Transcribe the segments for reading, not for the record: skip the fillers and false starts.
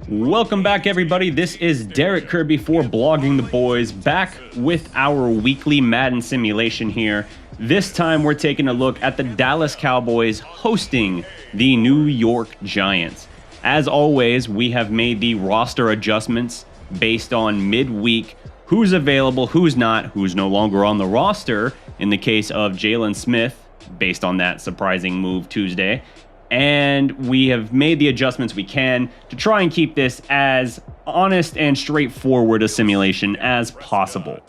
Welcome back, everybody. This is Derek Kirby for Blogging the Boys, back with our weekly Madden simulation here. This time we're taking a look at the Dallas Cowboys hosting the New York Giants. As always, we have made the roster adjustments based on midweek, who's available, who's not, who's no longer on the roster, in the case of Jalen Smith, based on that surprising move Tuesday. And we have made the adjustments we can to try and keep this as honest and straightforward a simulation as possible.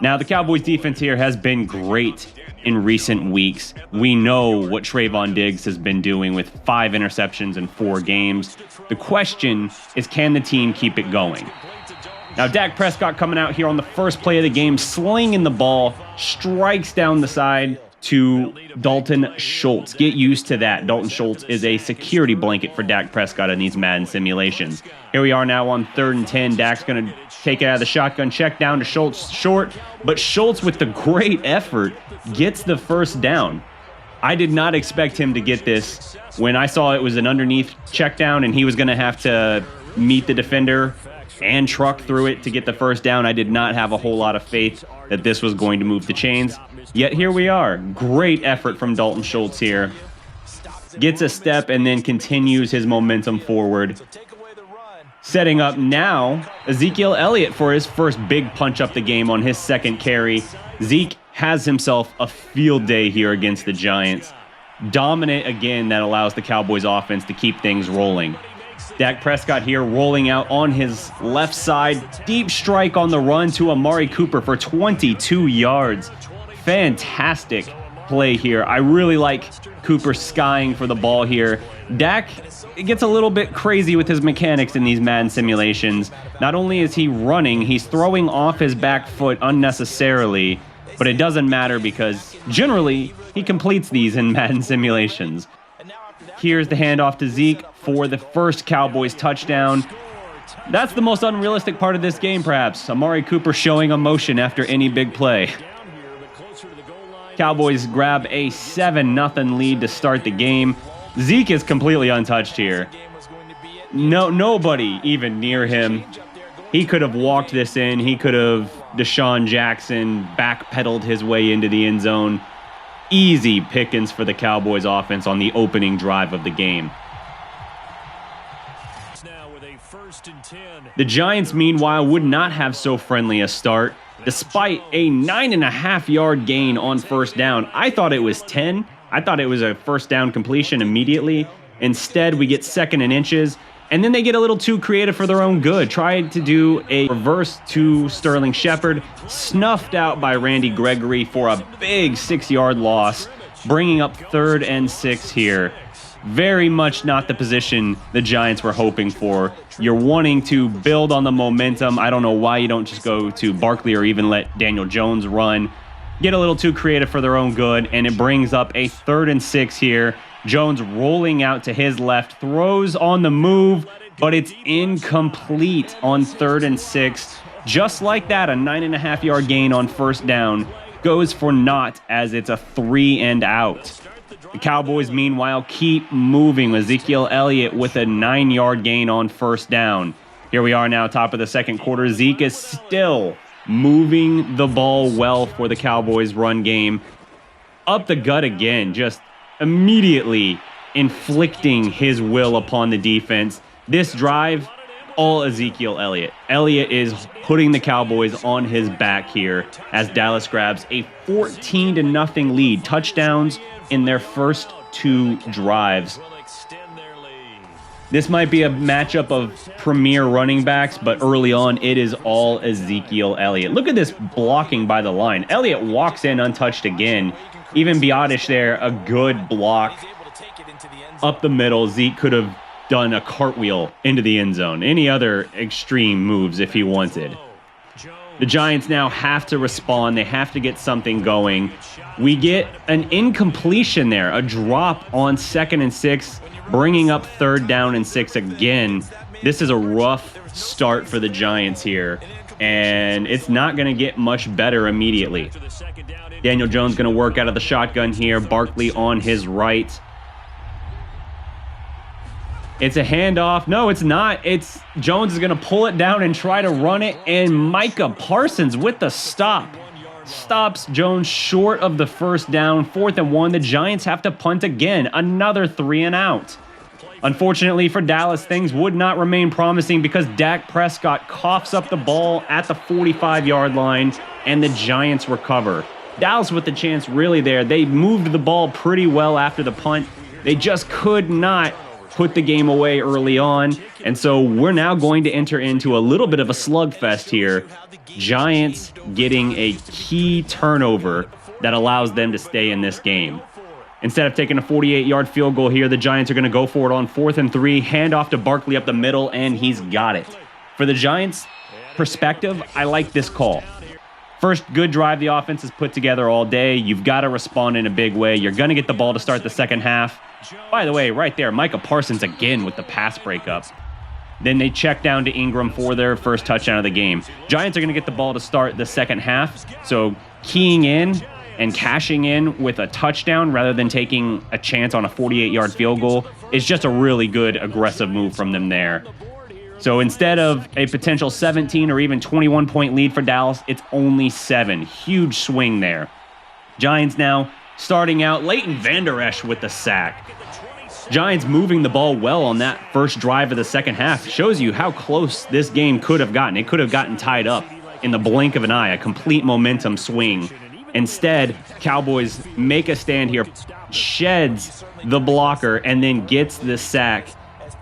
Now, the Cowboys defense here has been great in recent weeks. We know what Trayvon Diggs has been doing with 5 interceptions in 4 games. The question is, can the team keep it going? Now, Dak Prescott coming out here on the first play of the game, slinging the ball, strikes down the side to Dalton Schultz. Get used to that. Dalton Schultz is a security blanket for Dak Prescott in these Madden simulations. Here we are now on 3rd and 10. Dak's going to take it out of the shotgun, check down to Schultz, short, but Schultz with the great effort gets the first down. I did not expect him to get this. When I saw it was an underneath check down and he was going to have to meet the defender and truck through it to get the first down, I did not have a whole lot of faith that this was going to move the chains. Yet here we are. Great effort from Dalton Schultz here. Gets a step and then continues his momentum forward. Setting up now Ezekiel Elliott for his first big punch up the game on his second carry. Zeke has himself a field day here against the Giants. Dominant again, that allows the Cowboys offense to keep things rolling. Dak Prescott here rolling out on his left side. Deep strike on the run to Amari Cooper for 22 yards. Fantastic play here. I really like Cooper skying for the ball here. Dak gets a little bit crazy with his mechanics in these Madden simulations. Not only is he running, he's throwing off his back foot unnecessarily, but it doesn't matter because generally he completes these in Madden simulations. Here's the handoff to Zeke for the first Cowboys touchdown. That's the most unrealistic part of this game, perhaps. Amari Cooper showing emotion after any big play. Cowboys grab a 7-0 lead to start the game. Zeke is completely untouched here. Nobody even near him. He could have walked this in. He could have Deshaun Jackson backpedaled his way into the end zone. Easy pickings for the Cowboys offense on the opening drive of the game. The Giants, meanwhile, would not have so friendly a start. Despite a 9.5-yard gain on first down, I thought it was 10. I thought it was a first down completion immediately. Instead, we get 2nd and inches, and then they get a little too creative for their own good. Tried to do a reverse to Sterling Shepard, snuffed out by Randy Gregory for a big 6-yard loss, bringing up 3rd and 6 here. Very much not the position the Giants were hoping for. You're wanting to build on the momentum. I don't know why you don't just go to Barkley or even let Daniel Jones run. Get a little too creative for their own good, and it brings up a 3rd and 6 here. Jones rolling out to his left, throws on the move, but it's incomplete on 3rd and 6. Just like that, a 9.5-yard gain on first down goes for naught as it's a 3 and out. The Cowboys, meanwhile, keep moving. Ezekiel Elliott with a 9-yard gain on first down. Here we are now, top of the second quarter. Zeke is still moving the ball well for the Cowboys' run game. Up the gut again, just immediately inflicting his will upon the defense. This drive, all Ezekiel Elliott. Elliott is putting the Cowboys on his back here as Dallas grabs a 14-0 lead. Touchdowns in their first 2 drives. This might be a matchup of premier running backs, but early on, it is all Ezekiel Elliott. Look at this blocking by the line. Elliott walks in untouched again. Even Biotish there, a good block. Up the middle, Zeke could have done a cartwheel into the end zone. Any other extreme moves if he wanted. The Giants now have to respond. They have to get something going. We get an incompletion there, a drop on 2nd and 6, bringing up 3rd down and 6 again. This is a rough start for the Giants here, and it's not going to get much better immediately. Daniel Jones going to work out of the shotgun here. Barkley on his right. It's a handoff. No, it's not. It's Jones is going to pull it down and try to run it, and Micah Parsons with the stop. Stops Jones short of the first down. 4th and 1. The Giants have to punt again. Another 3 and out. Unfortunately for Dallas, things would not remain promising because Dak Prescott coughs up the ball at the 45-yard line, and the Giants recover. Dallas with the chance really there. They moved the ball pretty well after the punt. They just could not put the game away early on, and so we're now going to enter into a little bit of a slugfest here. Giants getting a key turnover that allows them to stay in this game. Instead of taking a 48-yard field goal here, the Giants are going to go for it on 4th and 3, hand off to Barkley up the middle, and he's got it. For the Giants' perspective, I like this call. First good drive the offense has put together all day. You've got to respond in a big way. You're going to get the ball to start the second half. By the way, right there, Micah Parsons again with the pass breakup. Then they check down to Ingram for their first touchdown of the game. Giants are going to get the ball to start the second half, so keying in and cashing in with a touchdown rather than taking a chance on a 48-yard field goal is just a really good aggressive move from them there. So instead of a potential 17 or even 21-point lead for Dallas, it's only 7. Huge swing there. Giants now starting out. Leighton Vander Esch with the sack. Giants moving the ball well on that first drive of the second half. Shows you how close this game could have gotten. It could have gotten tied up in the blink of an eye. A complete momentum swing. Instead, Cowboys make a stand here, sheds the blocker, and then gets the sack.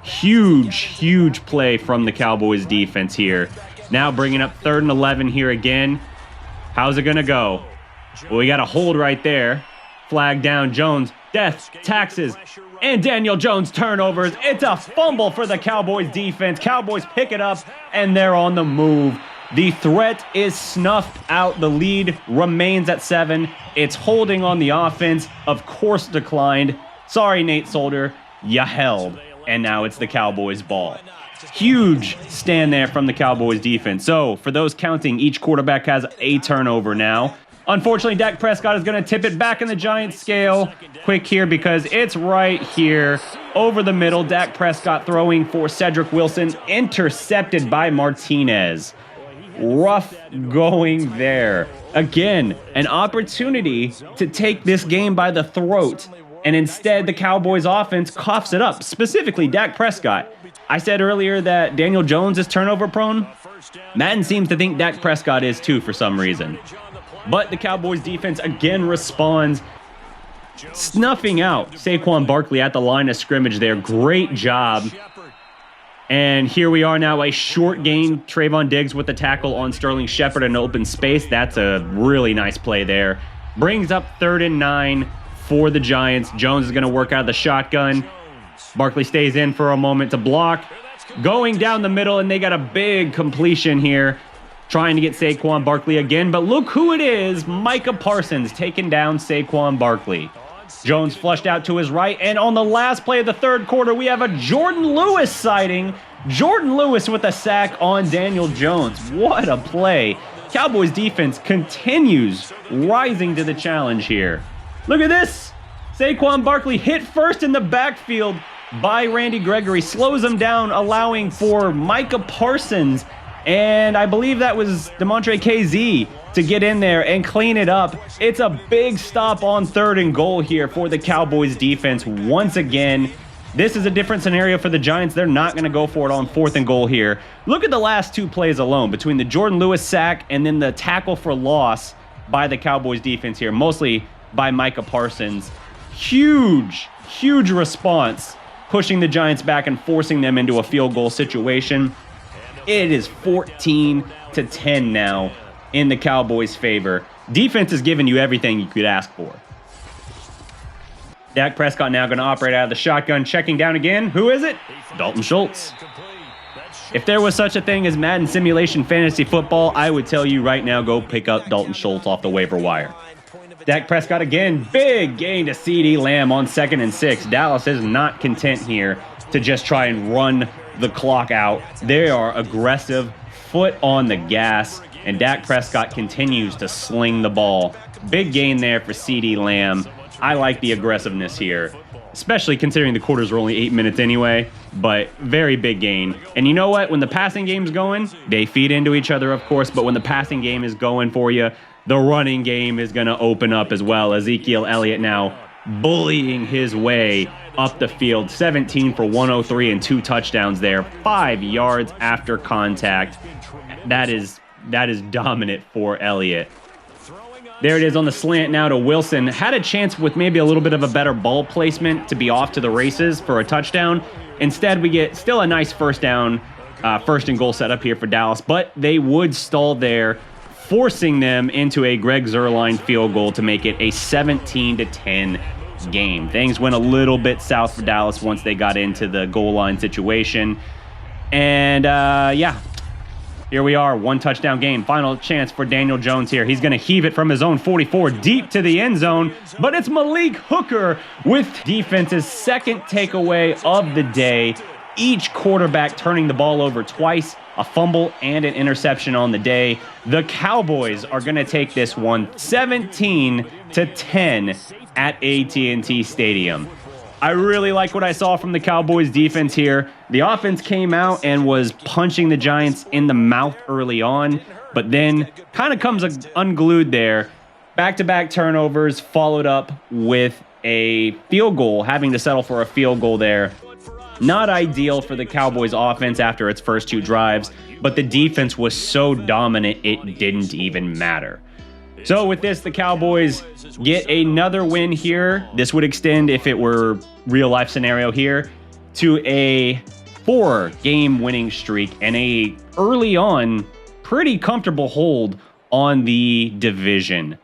Huge play from the Cowboys defense here. Now bringing up 3rd and 11 here again. How's it going to go? Well, we got a hold right there. Flag down Jones. Death, taxes, and Daniel Jones turnovers. It's a fumble for the Cowboys defense. Cowboys pick it up, and they're on the move. The threat is snuffed out. The lead remains at 7. It's holding on the offense. Of course declined. Sorry, Nate Solder. You held. And now it's the Cowboys' ball. Huge stand there from the Cowboys defense. So, for those counting, each quarterback has a turnover now. Unfortunately, Dak Prescott is going to tip it back in the Giants scale. Quick here because it's right here over the middle. Dak Prescott throwing for Cedric Wilson. Intercepted by Martinez. Rough going there. Again, an opportunity to take this game by the throat. And instead, the Cowboys offense coughs it up. Specifically, Dak Prescott. I said earlier that Daniel Jones is turnover prone. Madden seems to think Dak Prescott is too for some reason. But the Cowboys defense again responds, snuffing out Saquon Barkley at the line of scrimmage there. Great job. And here we are now, a short gain. Trayvon Diggs with the tackle on Sterling Shepard in open space. That's a really nice play there. Brings up 3rd and 9 for the Giants. Jones is going to work out of the shotgun. Barkley stays in for a moment to block. Going down the middle, and they got a big completion here. Trying to get Saquon Barkley again, but look who it is. Micah Parsons taking down Saquon Barkley. Jones flushed out to his right, and on the last play of the third quarter, we have a Jordan Lewis sighting. Jordan Lewis with a sack on Daniel Jones. What a play. Cowboys defense continues rising to the challenge here. Look at this. Saquon Barkley hit first in the backfield by Randy Gregory. Slows him down, allowing for Micah Parsons, and I believe that was Demontre KZ, to get in there and clean it up. It's a big stop on 3rd and goal here for the Cowboys defense once again. This is a different scenario for the Giants. They're not going to go for it on 4th and goal here. Look at the last 2 plays alone, between the Jordan Lewis sack and then the tackle for loss by the Cowboys defense here, mostly by Micah Parsons. Huge response, pushing the Giants back and forcing them into a field goal situation. It is 14-10 now in the Cowboys' favor. Defense is giving you everything you could ask for. Dak Prescott now going to operate out of the shotgun, checking down again. Who is it? Dalton Schultz. If there was such a thing as Madden Simulation Fantasy Football, I would tell you right now, go pick up Dalton Schultz off the waiver wire. Dak Prescott again, big gain to CeeDee Lamb on 2nd and 6. Dallas is not content here to just try and run the clock out. They are aggressive, foot on the gas, and Dak Prescott continues to sling the ball. Big gain there for CeeDee Lamb. I like the aggressiveness here, especially considering the quarters were only 8 minutes anyway, but very big gain. And you know what? When the passing game's going, they feed into each other, of course, but when the passing game is going for you, the running game is going to open up as well. Ezekiel Elliott now bullying his way up the field, 17 for 103 and 2 touchdowns there, 5 yards after contact. That is dominant for Elliott. There it is on the slant now to Wilson. Had a chance with maybe a little bit of a better ball placement to be off to the races for a touchdown. Instead, we get still a nice first down, first and goal setup here for Dallas, but they would stall there, forcing them into a Greg Zuerlein field goal to make it a 17-10 game. Things went a little bit south for Dallas once they got into the goal line situation. And yeah, here we are, 1 touchdown game. Final chance for Daniel Jones here. He's going to heave it from his own 44 deep to the end zone, but it's Malik Hooker with defense's second takeaway of the day. Each quarterback turning the ball over twice, a fumble and an interception on the day. The Cowboys are going to take this one 17-10 at AT&T Stadium. I really like what I saw from the Cowboys defense here. The offense came out and was punching the Giants in the mouth early on, but then kind of comes unglued there. Back-to-back turnovers followed up with a field goal, having to settle for a field goal there. Not ideal for the Cowboys offense after its first 2 drives, but the defense was so dominant it didn't even matter. So with this, the Cowboys get another win here. This would extend, if it were real life scenario here, to a 4-game winning streak and a early on pretty comfortable hold on the division.